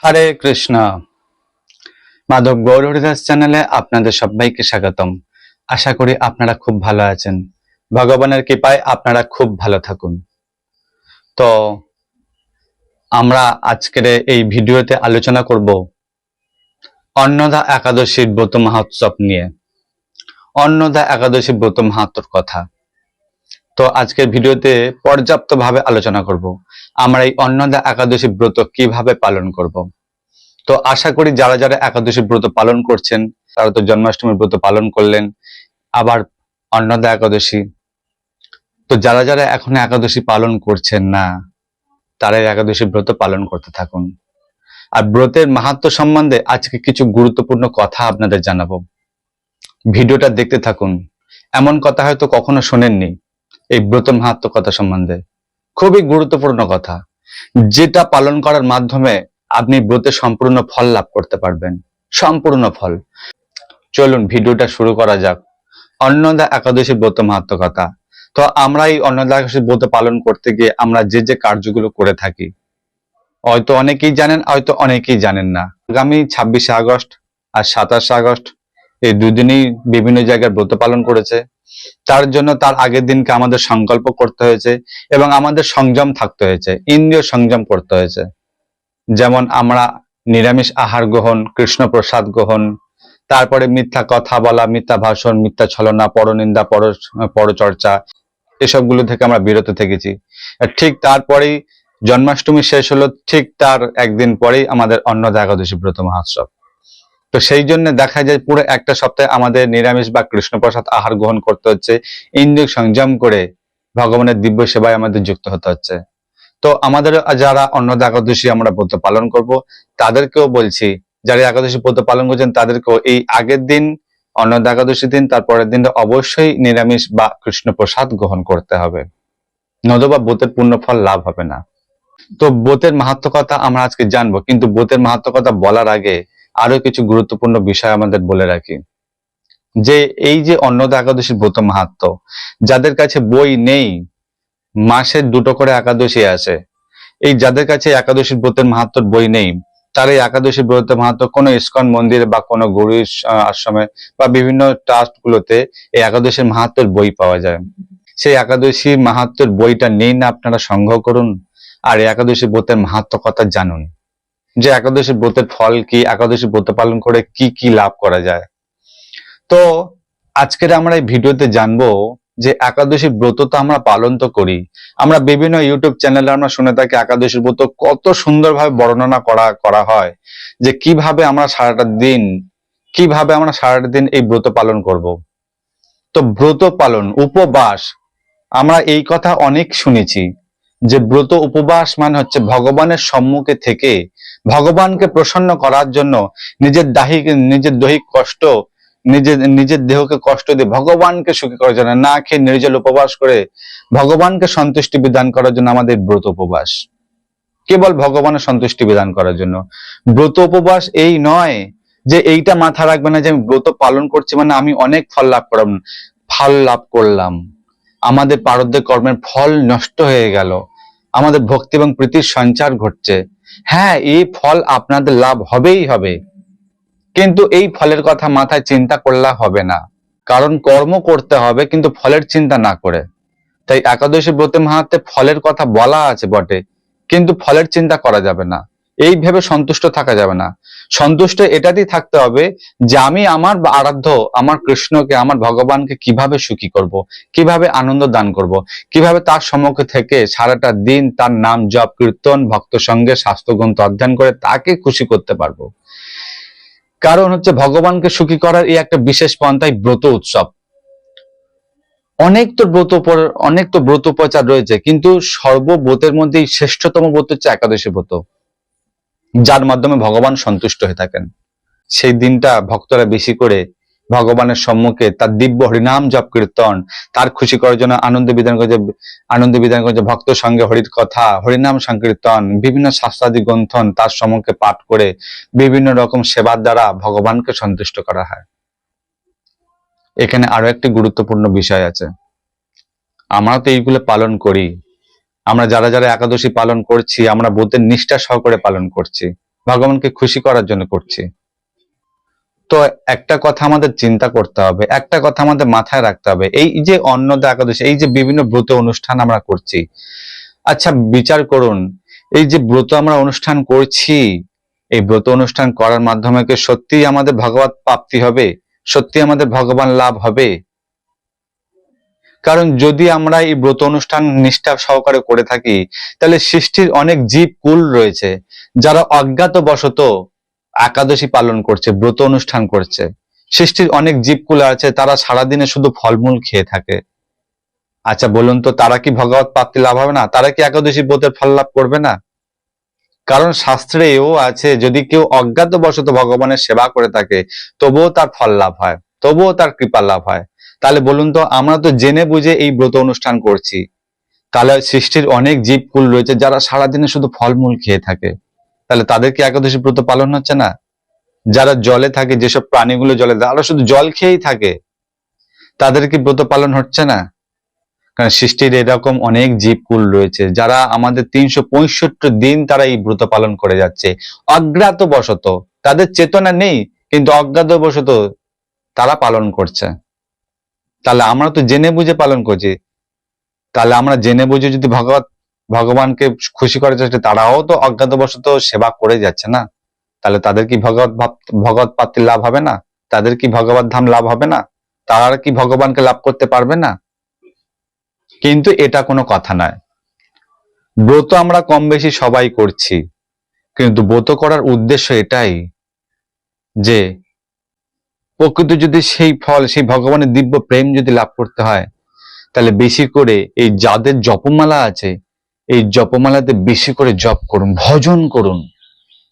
হরে কৃষ্ণ। মাধব গৌর হরিদাস চ্যানেলে আপনাদের সবাইকে স্বাগতম। আশা করি আপনারা খুব ভালো আছেন। ভগবানের কৃপায় আপনারা খুব ভালো থাকুন। তো আমরা আজকের এই ভিডিওতে আলোচনা করব অন্নদা একাদশীর ব্রত মহোৎসব নিয়ে, অন্নদা একাদশী ব্রত মাহাত্ম্যর কথা। তো আজকের ভিডিওতে পর্যাপ্তভাবে আলোচনা করব আমরা এই অন্নদা একাদশী ব্রত কিভাবে পালন করব। তো আশা করি যারা যারা একাদশী ব্রত পালন করছেন তারা তো জন্মাষ্টমীর ব্রত পালন করলেন, আবার অন্নদা একাদশী। তো যারা যারা এখনো একাদশী পালন করছেন না তারা একাদশী ব্রত পালন করতে থাকুন। আর ব্রতের মাহাত্ম্য সম্বন্ধে আজকে কিছু গুরুত্বপূর্ণ কথা আপনাদের জানাবো। ভিডিওটা দেখতে থাকুন। এমন কথা হয়তো কখনো শোনেননি এই ব্রত মাহাত্ম্য কথা সম্বন্ধে। খুবই গুরুত্বপূর্ণ কথা, যেটা পালন করার মাধ্যমে আপনি ব্রতের সম্পূর্ণ ফল লাভ করতে পারবেন, সম্পূর্ণ ফল। চলুন ভিডিওটা শুরু করা যাক। অন্নদা একাদশী ব্রত মাহাত্ম্য কথা। তো আমরা এই অন্নদা একাদশী ব্রত পালন করতে গিয়ে আমরা যে যে কার্যগুলো করে থাকি হয়তো অনেকেই জানেন, হয়তো অনেকেই জানেন না। আগামী 26শে আগস্ট আর 27শে আগস্ট এই দুদিনই বিভিন্ন জায়গায় ব্রত পালন করেছে। তার জন্য তার আগের দিনকে আমাদের সংকল্প করতে হয়েছে এবং আমাদের সংযম থাকতে হয়েছে, ইন্দ্রিয় সংযম করতে হয়েছে। যেমন আমরা নিরামিষ আহার গ্রহণ, কৃষ্ণ প্রসাদ গ্রহণ, তারপরে মিথ্যা কথা বলা, মিথ্যা ভাষণ, মিথ্যা ছলনা, পরনিন্দা, পরচর্চা, এসবগুলো থেকে আমরা বিরত থেকেছি। ঠিক তারপরেই জন্মাষ্টমী শেষ হলো, ঠিক তার একদিন পরেই আমাদের অন্নদা একাদশী ব্রত মহোৎসব। তো সেই জন্য দেখা যায় পুরো একটা সপ্তাহে আমাদের নিরামিষ বা কৃষ্ণ প্রসাদ আহার গ্রহণ করতে হচ্ছে, ইন্দ্রিয় সংযম করে ভগবানের দিব্য সেবায় আমাদের যুক্ত হতে হচ্ছে। তো আমাদের যারা অন্নদা একাদশী আমরা ব্রত পালন করব তাদেরকেও বলছি, যারা একাদশী ব্রত পালন করছেন তাদেরকেও এই আগের দিন অন্নদা একাদশী দিন, তারপরের দিনটা অবশ্যই নিরামিষ বা কৃষ্ণ প্রসাদ গ্রহণ করতে হবে, নতুবা ব্রতের পূর্ণ ফল লাভ হবে না। তো ব্রতের মাহাত্ম্য কথা আমরা আজকে জানবো, কিন্তু ব্রতের মাহাত্ম্য কথা বলার আগে আরো কিছু গুরুত্বপূর্ণ বিষয় আমাদের বলে রাখি। যে এই যে অন্নদা একাদশীর ব্রত মাহাত্ম্য, যাদের কাছে বই নেই, মাসে 2টো করে একাদশী আছে, এই যাদের কাছে একাদশী ব্রতের মাহাত্ম্যর বই নেই, তার এই একাদশী ব্রতের মাহাত্ম্য কোনো ইস্কন মন্দিরে বা কোনো গুরু আশ্রমে বা বিভিন্ন ট্রাস্ট গুলোতে এই একাদশীর মাহাত্ম্যের বই পাওয়া যায়। সেই একাদশী মাহাত্ম্যের বইটা নিন, আপনারা সংগ্রহ করুন আর একাদশী ব্রতের মাহাত্ম্য কথা জানুন, যে একাদশী ব্রতের ফল কি, একাদশী ব্রত পালন করে কি কি লাভ করা যায়। তো আজকের আমরা এই ভিডিওতে জানবো যে একাদশী ব্রত তো আমরা পালন তো করি, আমরা বিভিন্ন ইউটিউব চ্যানেলে আমরা শুনে থাকি একাদশী ব্রত কত সুন্দরভাবে বর্ণনা করা হয়, যে কিভাবে আমরা সারাটা দিন এই ব্রত পালন করব। তো ব্রত পালন, উপবাস, আমরা এই কথা অনেক শুনেছি যে ব্রত উপবাস মানে হচ্ছে ভগবানের সম্মুখে থেকে ভগবানকে প্রসন্ন করার জন্য নিজের দৈহিক কষ্ট, নিজের দেহকে কষ্ট দিয়ে ভগবানকে সুখী করার জন্য না খেয়ে নির্জল উপবাস করে ভগবানকে সন্তুষ্টি বিধান করার জন্য আমাদের ব্রত উপবাস, কেবল ভগবানের সন্তুষ্টি বিধান করার জন্য। ব্রত উপবাস এই নয় যে এইটা মাথা রাখবে না যে আমি ব্রত পালন করছি মানে আমি অনেক ফল লাভ করলাম, আমাদের প্রারব্ধ কর্মের ফল নষ্ট হয়ে গেল, আমাদের ভক্তি এবং প্রীতির সঞ্চার ঘটছে। হ্যাঁ, এই ফল আপনাদের লাভ হবেই হবে, কিন্তু এই ফলের কথা মাথায় চিন্তা করলে হবে না, কারণ কর্ম করতে হবে কিন্তু ফলের চিন্তা না করে। তাই একাদশী ব্রতের মাহাত্ম্যে ফলের কথা বলা আছে বটে, কিন্তু ফলের চিন্তা করা যাবে না, এই ভেবে সন্তুষ্ট থাকা যাবে না। সন্তুষ্ট এটাতেই থাকতে হবে যে আমি আমার আরাধ্য, আমার কৃষ্ণকে, আমার ভগবানকে কিভাবে সুখী করব, কিভাবে আনন্দ দান করব, কিভাবে তার সম্মুখে থেকে সারাটা দিন তার নাম জপ কীর্তন ভক্ত সঙ্গে শাস্ত্রগ্রন্থ অধ্যয়ন করে তাকে খুশি করতে পারবো। কারণ হচ্ছে ভগবানকে সুখী করার এই একটা বিশেষ পন্থাই ব্রত উৎসব। অনেক তো ব্রত উপচার রয়েছে, কিন্তু সর্বব্রতের মধ্যে শ্রেষ্ঠতম ব্রত হচ্ছে একাদশী ব্রত, যার মাধ্যমে ভগবান সন্তুষ্ট হয়ে থাকেন। সেই দিনটা ভক্তরা বেশি করে ভগবানের সম্মুখে তার দিব্য হরিনাম জপ কীর্তন, তার খুশি করার জন্য আনন্দ বিধান করে ভক্ত সঙ্গে হরির কথা, হরিনাম সংকীর্তন, বিভিন্ন শাস্ত্রাদি গ্রন্থন তার সম্মুখে পাঠ করে বিভিন্ন রকম সেবার দ্বারা ভগবানকে সন্তুষ্ট করা হয়। এখানে আরো একটি গুরুত্বপূর্ণ বিষয় আছে, আমরা তো এইগুলো পালন করি, আমরা যারা যারা একাদশী পালন করছি আমরা ব্রতের নিষ্ঠা সহকারে পালন করছি, ভগবানকে খুশি করার জন্য করছি। তো একটা কথা আমাদের চিন্তা করতে হবে, একটা কথা আমাদের মাথায় রাখতে হবে, এই যে অন্নদা একাদশী, এই যে বিভিন্ন ব্রত অনুষ্ঠান আমরা করছি, আচ্ছা বিচার করুন, এই যে ব্রত আমরা অনুষ্ঠান করছি, এই ব্রত অনুষ্ঠান করার মাধ্যমে কি সত্যি আমাদের ভগবত প্রাপ্তি হবে, সত্যি আমাদের ভগবান লাভ হবে? কারণ যদি আমরা এই ব্রত অনুষ্ঠান নিষ্ঠা সহকারে করে থাকি, তাহলে সৃষ্টির অনেক জীব কুল রয়েছে যারা অজ্ঞাতবশত একাদশী পালন করছে, ব্রত অনুষ্ঠান করছে। সৃষ্টির অনেক জীবকুল আছে, তারা সারাদিনে শুধু ফলমূল খেয়ে থাকে। আচ্ছা বলুন তো, তারা কি ভগবত প্রাপ্তি লাভ হবে না? তারা কি একাদশী ব্রতের ফল লাভ করবে না? কারণ শাস্ত্রে এও আছে, যদি কেউ অজ্ঞাতবশত ভগবানের সেবা করে থাকে, তবুও তার ফল লাভ হয়, তবুও তার কৃপা লাভ হয়। তাহলে বলুন তো, আমরা তো জেনে বুঝে এই ব্রত অনুষ্ঠান করছি, তাহলে সৃষ্টির অনেক জীবকুল রয়েছে যারা সারাদিনে শুধু ফলমূল খেয়ে থাকে, তাহলে তাদের কি একাদশী ব্রত পালন হচ্ছে না? যারা জলে থাকে, যেসব প্রাণীগুলো জলে, তারা শুধু জল খেয়েই থাকে, তাদের কি ব্রত পালন হচ্ছে না? কারণ সৃষ্টির এরকম অনেক জীবকুল রয়েছে যারা আমাদের 365 দিন তারা এই ব্রত পালন করে যাচ্ছে অজ্ঞাতবশত। তাদের চেতনা নেই, কিন্তু অজ্ঞাতবশত তারা পালন করছে। তাহলে আমরা তো জেনে বুঝে পালন করছি, তাহলে আমরা জেনে বুঝে যদি ভগবানকে খুশি করার চেষ্টা, তারাও তো অজ্ঞাতবশত সেবা করে যাচ্ছে না, তাহলে তাদের কি ভগবত প্রাপ্তির লাভ হবে না? তাদের কি ভগবত ধাম লাভ হবে না? তারা কি ভগবানকে লাভ করতে পারবে না? কিন্তু এটা কোনো কথা নয়। ব্রত আমরা কম বেশি সবাই করছি, কিন্তু ব্রত করার উদ্দেশ্য এটাই যে প্রকৃত যদি সেই ফল, সেই ভগবানের দিব্য প্রেম যদি লাভ করতে হয়, তাহলে বেশি করে এই যাদের জপমালা আছে, এই জপমালাতে বেশি করে জপ করুন, ভজন করুন,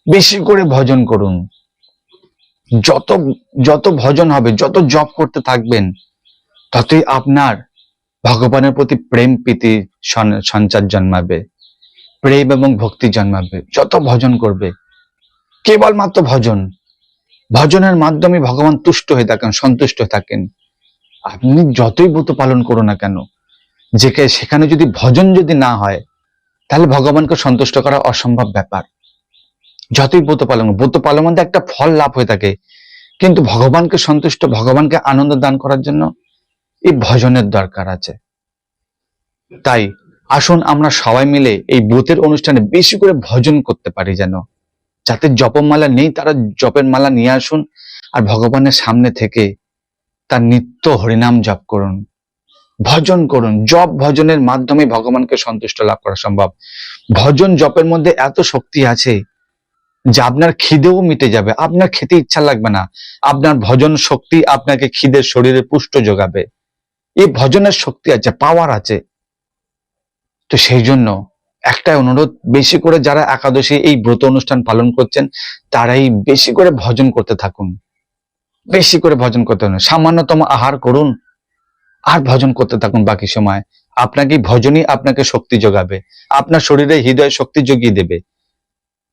বেশি করে ভজন করুন। যত যত ভজন হবে, যত জপ করতে থাকবেন, ততই আপনার ভগবানের প্রতি প্রেম প্রীতি সঞ্চার জন্মাবে, প্রেম এবং ভক্তি জন্মাবে। যত ভজন করবে, কেবলমাত্র ভজন, ভজনের মাধ্যমে ভগবান তুষ্ট হয়ে থাকেন, সন্তুষ্ট হয়ে থাকেন। আপনি যতই ব্রত পালন করুন না কেন, সেখানে যদি ভজন যদি না হয়, তাহলে ভগবানকে সন্তুষ্ট করা অসম্ভব ব্যাপার। যতই ব্রত পালন মধ্যে একটা ফল লাভ হয়ে থাকে, কিন্তু ভগবানকে সন্তুষ্ট, ভগবানকে আনন্দ দান করার জন্য এই ভজনের দরকার আছে। তাই আসুন আমরা সবাই মিলে এই ব্রতের অনুষ্ঠানে বেশি করে ভজন করতে পারি, যেন যাতে জপমালা নেই তারা জপের মালা নিয়ে আসুন, আর ভগবানের সামনে থেকে তার নিত্য হরিনাম জপ করুন, ভজন করুন। জপ ভজনের মাধ্যমে ভগবানকে সন্তুষ্ট লাভ করা সম্ভব। ভজন জপের মধ্যে এত শক্তি আছে যে আপনার খিদেও মিটে যাবে, আপনার খেতে ইচ্ছা লাগবে না। আপনার ভজন শক্তি আপনাকে খিদের শরীরে পুষ্ট যোগাবে। এই ভজনের শক্তি আছে, পাওয়ার আছে। তো সেই জন্য একটাই অনুরোধ, বেশি করে যারা একাদশী এই ব্রত অনুষ্ঠান পালন করছেন, তারাই বেশি করে ভজন করতে থাকুন, বেশি করে ভজন করতে থাকুন। সামান্যতম আহার করুন আর ভজন করতে থাকুন বাকি সময়। আপনাকে ভজনই আপনাকে শক্তি যোগাবে, আপনার শরীরে হৃদয় শক্তি যোগিয়ে দেবে।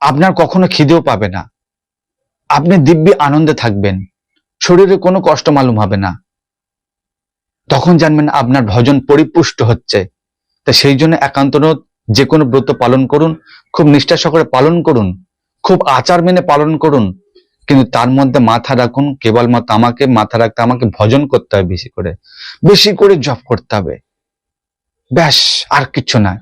আপনার কখনো খিদেও পাবে না, আপনি দিব্যি আনন্দে থাকবেন, শরীরে কোনো কষ্ট মালুম হবে না। তখন জানবেন আপনার ভজন পরিপুষ্ট হচ্ছে। তা সেই জন্য একান্ত অনুরোধ, যে কোনো ব্রত পালন করুন, খুব নিষ্ঠা সহকারে পালন করুন, খুব আচার মেনে পালন করুন, কিন্তু তার মধ্যে মাথা রাখুন, কেবলমাত্র আমাকে মাথা রাখতে, আমাকে ভজন করতে হবে, বেশি করে জপ করতে হবে, ব্যাস, আর কিচ্ছু না।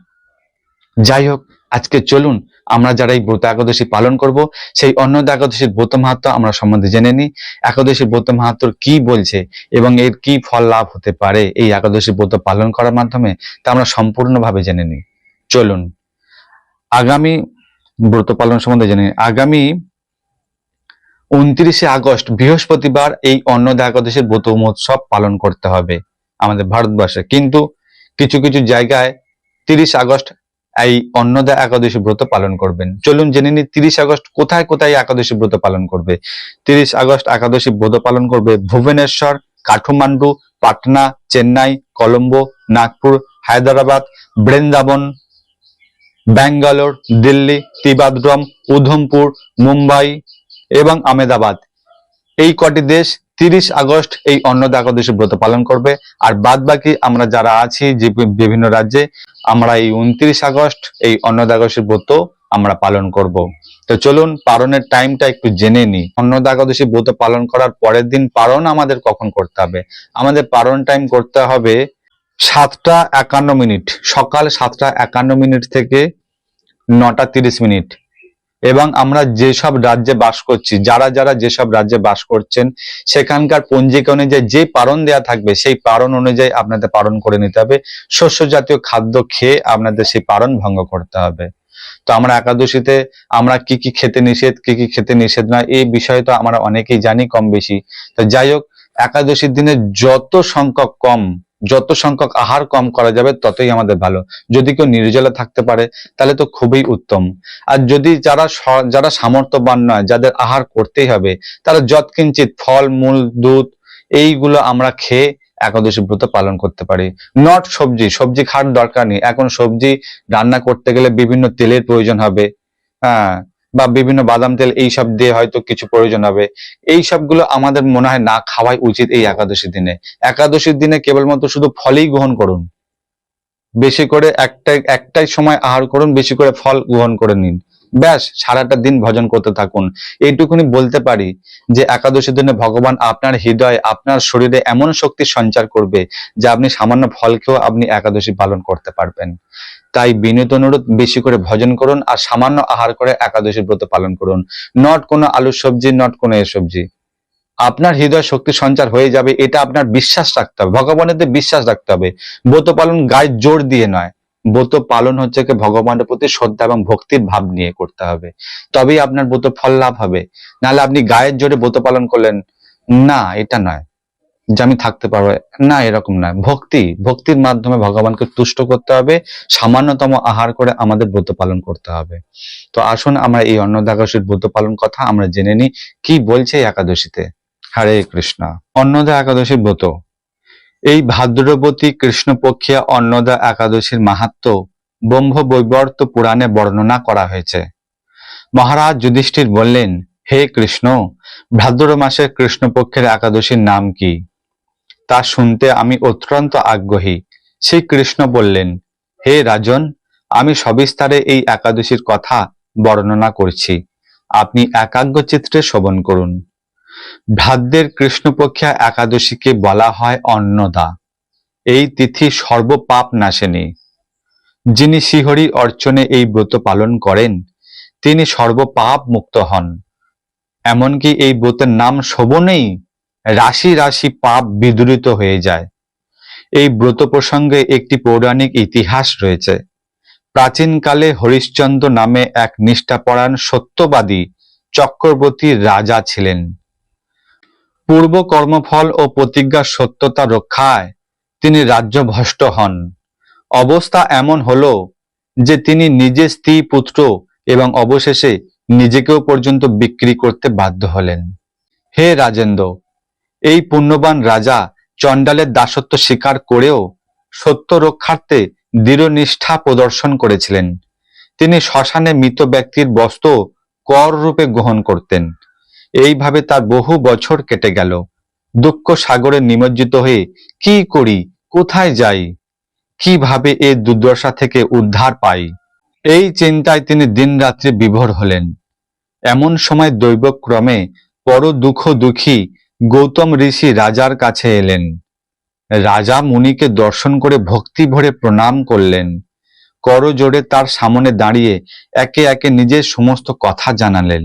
যাই হোক, আজকে চলুন আমরা যারা এই ব্রত একাদশী পালন করব, সেই অন্নদা একাদশীর ব্রত মাহাত্ম আমরা সম্বন্ধে জেনে নিই। একাদশীর ব্রত মাহাত্ম কি বলছে এবং এর কি ফল লাভ হতে পারে এই একাদশী ব্রত পালন করার মাধ্যমে, তা আমরা সম্পূর্ণভাবে জেনে নিই। চলুন আগামী ব্রত পালন সম্বন্ধে জেনে নিই। আগামী 29শে আগস্ট বৃহস্পতিবার এই অন্নদা একাদশীর ব্রত মহোৎসব পালন করতে হবে আমাদের ভারতবর্ষে, কিন্তু কিছু কিছু জায়গায় 30 আগস্ট এই অন্নদা একাদশী ব্রত পালন করবেন। চলুন জেনে নিই 30 আগস্ট কোথায় কোথায় একাদশী ব্রত পালন করবে। 30 আগস্ট একাদশী ব্রত পালন করবে ভুবনেশ্বর, কাঠমান্ডু, পাটনা, চেন্নাই, কলম্বো, নাগপুর, হায়দ্রাবাদ, বৃন্দাবন, ব্যাঙ্গালোর, দিল্লি, ত্রিবাদ্রম, উধমপুর, মুম্বাই এবং আহমেদাবাদ। এই কটি দেশ 30 আগস্ট এই অন্নদা একাদশী ব্রত পালন করবে। আর বাদ বাকি আমরা যারা আছি যে বিভিন্ন রাজ্যে, আমরা এই 29 আগস্ট এই অন্নদা একাদশী ব্রত আমরা পালন করব। তো চলুন পালনের টাইমটা একটু জেনে নিই। অন্নদা একাদশী ব্রত পালন করার পরের দিন পালন আমাদের কখন করতে হবে? আমাদের পালন টাইম করতে হবে 7টা 51 মিনিট, সকাল 7টা 51 মিনিট থেকে 9টা 30 মিনিট। এবং আমরা যেসব রাজ্যে বাস করছি, যারা যারা যেসব রাজ্যে বাস করছেন, সেখানকার পঞ্জিকা অনুযায়ী যে পারণ দেয়া থাকবে সেই পারণ অনুযায়ী আপনাদের পালন করে নিতে হবে। শস্য জাতীয় খাদ্য খেয়ে আপনাদের সেই পারণ ভঙ্গ করতে হবে। তো আমরা একাদশীতে আমরা কি কি খেতে নিষেধ, কি কি খেতে নিষেধ নয়, এই বিষয়ে তো আমরা অনেকেই জানি কম বেশি। তো যাই হোক, একাদশীর দিনে যত সংখ্যক আহার কম করা যাবে ততই আমাদের ভালো। যদি কেউ নির্জলা থাকতে পারে তাহলে তো খুবই উত্তম। আর যদি যারা সামর্থ্যবান নয়, যাদের আহার করতেই হবে, তারা যৎকিঞ্চিত ফল মূল দুধ এইগুলো আমরা খেয়ে একাদশী ব্রত পালন করতে পারি। নট সবজি খাওয়ার দরকার নেই। এখন সবজি রান্না করতে গেলে বিভিন্ন তেলের প্রয়োজন হবে, হ্যাঁ, বা বিভিন্ন বাদাম তেল এইসব দিয়ে হয়তো কিছু প্রয়োজন হবে। এই সবগুলো আমাদের মনে হয় না খাওয়াই উচিত এই একাদশীর দিনে। একাদশীর দিনে কেবলমাত্র শুধু ফলই গ্রহণ করুন, বেশি করে একটাই সময় আহার করুন, বেশি করে ফল গ্রহণ করে নিন, ব্যাস সারাটা দিন ভজন করতে থাকুন। এইটুকুনি বলতে পারি যে একাদশীর দিনে ভগবান আপনার হৃদয়ে, আপনার শরীরে এমন শক্তি সঞ্চার করবে যে আপনি সামান্য ফল খেয়েও আপনি একাদশী পালন করতে পারবেন। তাই বিনীত অনুরোধ, বেশি করে ভজন করুন আর সামান্য আহার করে একাদশী ব্রত পালন করুন। নট কোনো আলুর সবজি, নট কোনো এ সবজি। আপনার হৃদয় শক্তি সঞ্চার হয়ে যাবে, এটা আপনার বিশ্বাস রাখতে হবে, ভগবানের বিশ্বাস রাখতে হবে। ব্রত পালন গায়ে জোর দিয়ে নয়, ব্রত পালন হচ্ছে কি ভগবানের প্রতি শ্রদ্ধা এবং ভক্তির ভাব নিয়ে করতে হবে, তবেই আপনার ব্রত ফল লাভ হবে। নাহলে আপনি গায়ের জোরে ব্রত পালন করলেন, না এটা নয় যে আমি থাকতে পারবো, না এরকম নয়। ভক্তির মাধ্যমে ভগবানকে তুষ্ট করতে হবে, সামান্যতম আহার করে আমাদের ব্রত পালন করতে হবে। তো আসুন আমরা এই অন্নদা একাদশীর ব্রত পালন কথা আমরা জেনে নিই, কি বলছে এই একাদশীতে। হরে কৃষ্ণ। অন্নদা একাদশী ব্রত। এই ভাদ্রবতী কৃষ্ণপক্ষিয়া অন্নদা একাদশীর মাহাত্ম্য ব্রহ্মবৈবর্ত পুরাণে বর্ণনা করা হয়েছে। মহারাজ যুধিষ্ঠির বললেন, হে কৃষ্ণ, ভাদ্র মাসের কৃষ্ণপক্ষের একাদশীর নাম কি? তা শুনতে আমি অত্যন্ত আগ্রহী। শ্রী কৃষ্ণ বললেন, হে রাজন, আমি সবিস্তারে এই একাদশীর কথা বর্ণনা করছি, আপনি একাগ্র চিত্তে শ্রবণ করুন। ভাদ্রের কৃষ্ণপক্ষা একাদশীকে বলা হয় অন্নদা। এই তিথি সর্বপাপ নাশেনী। যিনি শ্রীহরি অর্চনে এই ব্রত পালন করেন তিনি সর্বপাপ মুক্ত হন। এমনকি এই ব্রতের নাম শোভনেই রাশি রাশি পাপ বিদূরিত হয়ে যায়। এই ব্রত প্রসঙ্গে একটি পৌরাণিক ইতিহাস রয়েছে। প্রাচীনকালে হরিশ্চন্দ্র নামে এক নিষ্ঠাপরায়ণ সত্যবাদী চক্রবর্তী রাজা ছিলেন। পূর্ব কর্মফল ও প্রতিজ্ঞার সত্যতা রক্ষায় তিনি রাজ্যভ্রষ্ট হন। অবস্থা এমন হলো যে তিনি নিজে স্ত্রী পুত্র এবং অবশেষে নিজেকেও পর্যন্ত বিক্রি করতে বাধ্য হলেন। হে রাজেন্দ্র, এই পুণ্যবান রাজা চণ্ডালের দাসত্ব স্বীকার করেও সত্য রক্ষার্থে দৃঢ় নিষ্ঠা প্রদর্শন করেছিলেন। তিনি শ্মশানে মৃত ব্যক্তির বস্ত্র কর রূপে গ্রহণ করতেন। এইভাবে তার বহু বছর কেটে গেল। দুঃখ সাগরে নিমজ্জিত হয়ে কি করি, কোথায় যাই, কিভাবে এই দুর্দশা থেকে উদ্ধার পাই, এই চিন্তায় তিনি দিনরাত্রি বিভোর হলেন। এমন সময় দৈবক্রমে পর দুঃখী গৌতম ঋষি রাজার কাছে এলেন। রাজা মুনিকে দর্শন করে ভক্তি ভরে প্রণাম করলেন। করজোড়ে তার সামনে দাঁড়িয়ে একে একে নিজের সমস্ত কথা জানালেন।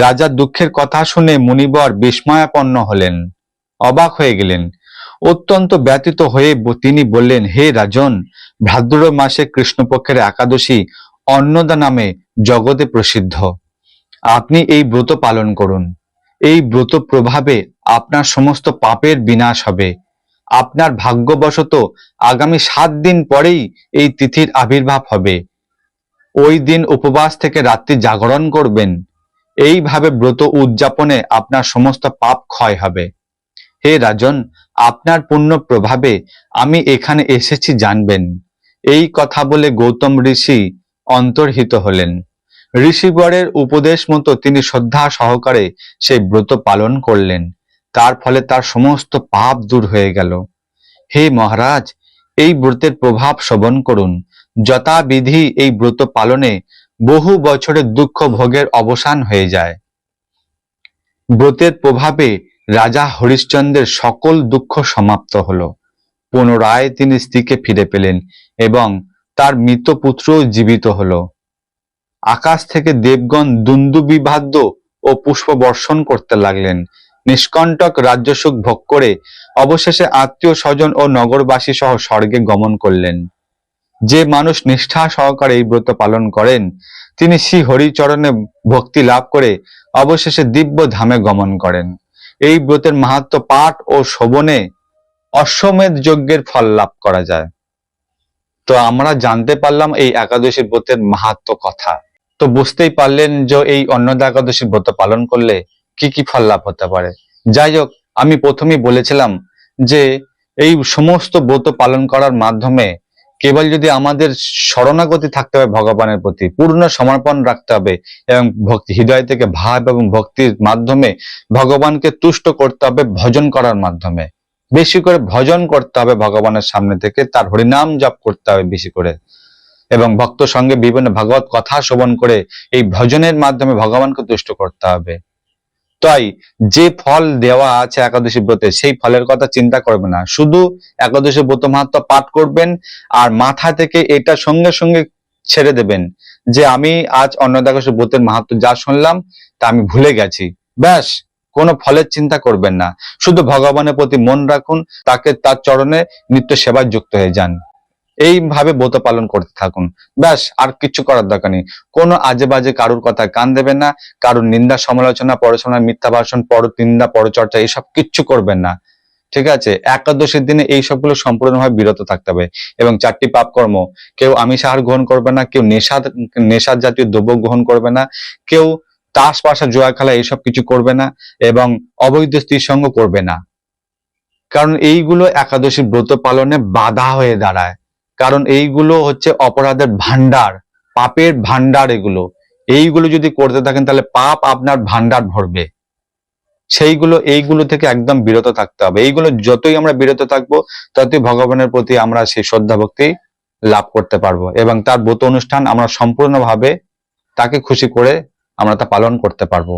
রাজা দুঃখের কথা শুনে মুনিবর বিস্ময়াপন্ন হলেন, অবাক হয়ে গেলেন। অত্যন্ত ব্যথিত হয়ে তিনি বললেন, হে রাজন, ভাদ্র মাসে কৃষ্ণপক্ষের একাদশী অন্নদা নামে জগতে প্রসিদ্ধ। আপনি এই ব্রত পালন করুন। এই ব্রত প্রভাবে আপনার সমস্ত পাপের বিনাশ হবে। আপনার ভাগ্যবশত আগামী 7 দিন পরেই এই তিথির আবির্ভাব হবে। ওই দিন উপবাস থেকে রাত্রি জাগরণ করবেন। এইভাবে ব্রত উদযাপনে আপনার সমস্ত পাপ ক্ষয় হবে। হে রাজন, আপনার পুণ্য প্রভাবে আমি এখানে এসেছি জানবেন। এই কথা বলে গৌতম ঋষি অন্তর্হিত হলেন। ঋষিগণের উপদেশ মতো তিনি শ্রদ্ধা সহকারে সেই ব্রত পালন করলেন। তার ফলে তার সমস্ত পাপ দূর হয়ে গেল। হে মহারাজ, এই ব্রতের প্রভাব শ্রবণ করুন। যথাবিধি এই ব্রত পালনে বহু বছরের দুঃখ ভোগের অবসান হয়ে যায়। ব্রতের প্রভাবে রাজা হরিশ্চন্দ্রের সকল দুঃখ সমাপ্ত হলো। পুনরায় তিনি স্ত্রীকে ফিরে পেলেন এবং তার মৃত পুত্রও জীবিত হলো। আকাশ থেকে দেবগণ দুন্দুবিবাদ্য ও পুষ্প বর্ষণ করতে লাগলেন। নিষ্কণ্টক রাজ্যসুখ ভোগ করে অবশেষে আত্মীয় স্বজন ও নগরবাসী সহ স্বর্গে গমন করলেন। যে মানুষ নিষ্ঠা সহকারে এই ব্রত পালন করেন তিনি শ্রী হরিচরণে ভক্তি লাভ করে অবশেষে দিব্য ধামে গমন করেন। এই ব্রতের মাহাত্ম্য পাঠ ও শ্রবণে অশ্বমেধ যজ্ঞের ফল লাভ করা যায়। তো আমরা জানতে পারলাম এই একাদশী ব্রতের মাহাত্ম্য কথা। তো বুঝতেই পারলেন যে এই অন্নদা একাদশী ব্রত পালন করলে কি কি ফল লাভ হতে পারে। যাই হোক, আমি প্রথমেই বলেছিলাম যে এই সমস্ত ব্রত পালন করার মাধ্যমে কেবল যদি আমাদের শরণাগতি থাকতে হবে ভগবানের প্রতি, পূর্ণ সমর্পণ রাখতে হবে এবং ভক্তি হৃদয় থেকে ভাব এবং ভক্তির মাধ্যমে ভগবানকে তুষ্ট করতে হবে ভজন করার মাধ্যমে। বেশি করে ভজন করতে হবে ভগবানের সামনে থেকে, তার হরিনাম জপ করতে হবে বেশি করে এবং ভক্ত সঙ্গে বিভিন্ন ভাগবত কথা শ্রবণ করে এই ভজনের মাধ্যমে ভগবানকে তুষ্ট করতে হবে। তাই যে ফল দেওয়া আছে একাদশী ব্রতে সেই ফলের কথা চিন্তা করবেন না, শুধু একাদশী ব্রত মাহাত্ম্য পাঠ করবেন আর মাথা থেকে এটা সঙ্গে সঙ্গে ছেড়ে দেবেন যে আমি আজ অন্নদা একাদশী ব্রতের মাহাত্ম্য যা শুনলাম তা আমি ভুলে গেছি। ব্যাস, কোনো ফলের চিন্তা করবেন না, শুধু ভগবানের প্রতি মন রাখুন, তাকে তার চরণে নিত্য সেবায় যুক্ত হয়ে যান। এইভাবে ব্রত পালন করতে থাকুন, ব্যাস, আর কিছু করার দরকার নেই। কোনো আজে বাজে কারুর কথা কান দেবেন না, কারুর নিন্দা সমালোচনা পড়াশোনা মিথ্যা ভাষণ নিন্দা পরচর্চা এইসব কিচ্ছু করবেন না, ঠিক আছে? একাদশীর দিনে এই সবগুলো সম্পূর্ণভাবে বিরত থাকতে হবে এবং 4টি পাপ কর্ম, কেউ আমিষ আহার গ্রহণ করবে না, কেউ নেশা জাতীয় দ্রব্য গ্রহণ করবে না, কেউ তাস পাশা জুয়া খেলা এইসব কিছু করবে না এবং অবৈধ স্ত্রীর সঙ্গ করবে না। কারণ এইগুলো একাদশী ব্রত পালনে বাধা হয়ে দাঁড়ায়। কারণ এইগুলো হচ্ছে অপরাধের ভান্ডার, পাপের ভান্ডার। এইগুলো যদি করতে থাকেন তাহলে পাপ আপনার ভান্ডার ভরবে। এইগুলো থেকে একদম বিরত থাকতে হবে। এইগুলো যতই আমরা বিরত থাকবো ততই ভগবানের প্রতি আমরা সেই শ্রদ্ধা ভক্তি লাভ করতে পারবো এবং তার ব্রত অনুষ্ঠান আমরা সম্পূর্ণভাবে তাকে খুশি করে আমরা তা পালন করতে পারবো।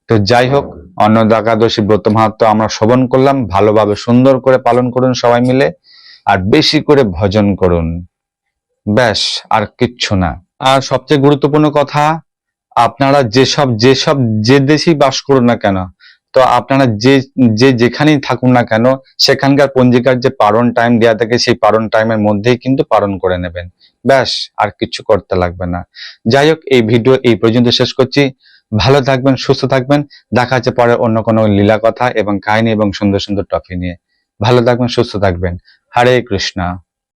তো যাই হোক, অন্নদা একাদশী ব্রত মাহাত্ম্য আমরা শ্রবণ করলাম, ভালোভাবে সুন্দর করে পালন করুন সবাই মিলে, আর বেশি করে ভজন করুন, ব্যাস, আর কিচ্ছু না। আর সবচেয়ে গুরুত্বপূর্ণ কথা, আপনারা যে দেশেই বাস করুন না কেন, তো আপনারা যেখানেই থাকুন না কেন সেখানকার পঞ্জিকার যে পারণ টাইম দেওয়া থাকে সেই পারণ টাইমের মধ্যেই কিন্তু পালন করে নেবেন, ব্যাস, আর কিছু করতে লাগবে না। যাই হোক, এই ভিডিও এই পর্যন্ত শেষ করছি। ভালো থাকবেন, সুস্থ থাকবেন, দেখা হচ্ছে পরে অন্য কোনো লীলা কথা এবং কাহিনী এবং সুন্দর সুন্দর টপিক নিয়ে। ভালো থাকবেন, সুস্থ থাকবেন। হরে কৃষ্ণা।